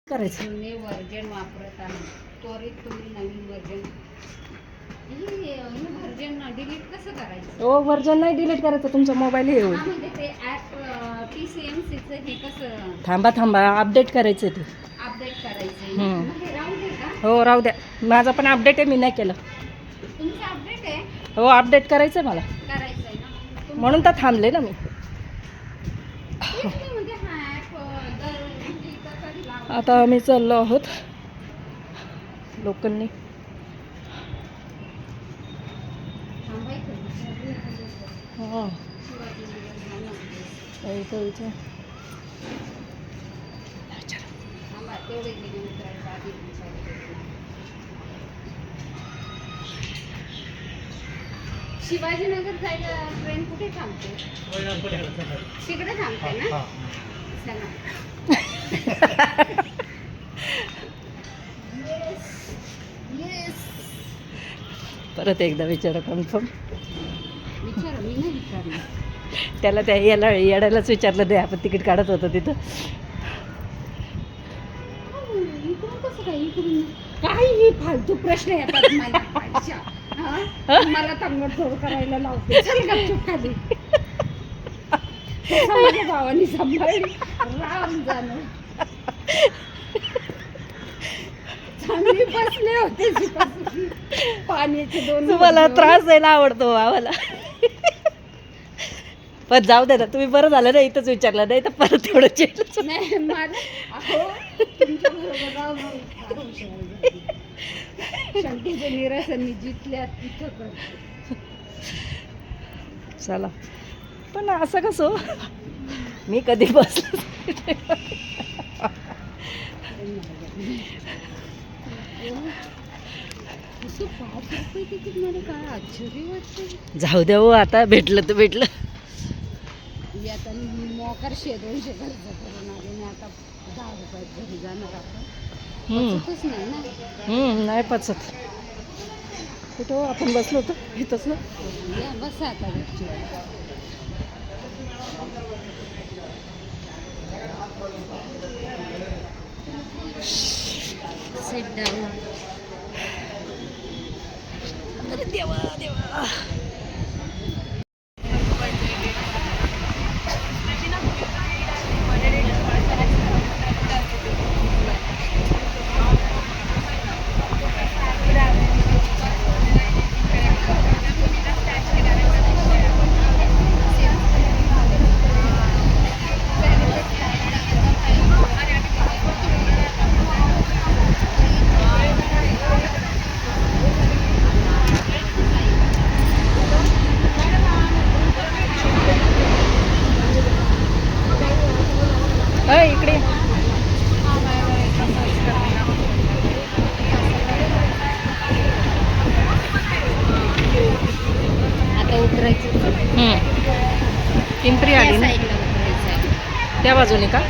करायचं. जुने वर्जन वापरत आहे, त्वरित तुम्ही नवीन वर्जन डिलीट कसं करायचं? हो, वर्जन नाही डिलीट करायचं, तुमचा मोबाईल हे होईल. म्हणजे ते ॲप PCMCचं हे कसं थांबा अपडेट करायचं ते. अपडेट करायचं म्हणजे राहू दे का? हो राहू द्या, माझा पण अपडेट आहे, मी नाही केलं. तुमचं अपडेट आहे? हो अपडेट करायचं मला, करायचं आहे ना, म्हणून तर थांबले ना मी. म्हणजे हा ॲप कधी लावला? आता आम्ही चाललो आहोत लोकलनी. हो शिवाजीनगर जायला ट्रेन कुठे थांबते? तिकडे थांबते ना. चला. परत एकदा विचारा कन्फर्म. विचारा, मी नाही विचारलं. त्याला त्या याला येड्यालाच विचारलं, नाही आपण तिकीट काढत होतो तिथं. काही फालतू प्रश्न येतात मला तांगडतोड करायला लावते. चल गपचूप खाली. माझ्या भावानी सांभाळली, राम जाणं. चांगली बसले होते शिपाशी. पाण्याचे 2 तुम्हाला त्रास द्यायला आवडतो आम्हाला. पण जाऊ दे ना, तुम्ही बरं झालं ना इथंच विचारलं, नाही तर परत थोडं चेंज. नाही माझं तुमच्या बरोबर राहून शंकेचं निरसन मी जिथल्या तिथं करते. चला, पण असं कसं मी कधी बसलो. ₹5 तिकीट मध्ये काय आश्चर्य वाटतं. जाऊ द्या हो, आता भेटलं तर भेटलं. आता मी मोकार 200 खर्च करून आले आणि आता ₹10 घरी जाणार आपण. पचतच नाही ना. नाही पचत. कुठं हो आपण बसलो होतो इथंच ना. या बसा आता गपचूप. Sit down. अरे देवा देवा. इकडे आता उतरायचं. पिंपरी आली ना साईडला उतरायचं. त्या बाजूने का?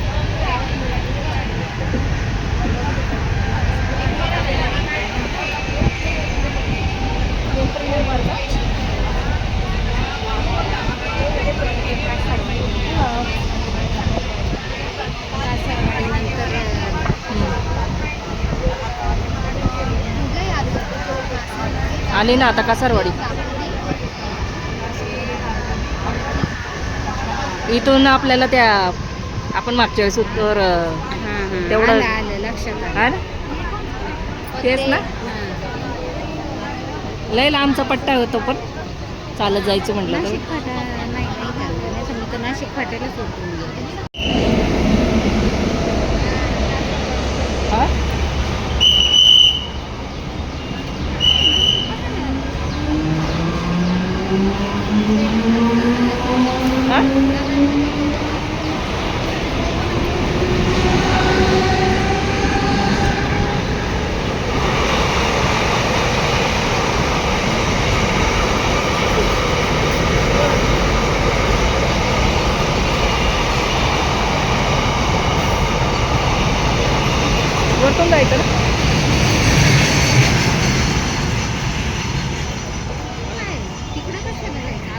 आली ना आता कासारवाडी. इथून आपल्याला त्या आपण मागच्या वेळेस उत्तर तेवढं आलं लक्षात हा ना, तेच ना. लय लांबचा पट्टा होतो, पण चालत जायचं म्हटलं तर. नाशिक फाटा नाही चाललं, नाही तर मी तर नाशिक फाट्यालाच उतरून गेले. हा वरतून जायचं ना. तिकडे कशाला जायचं?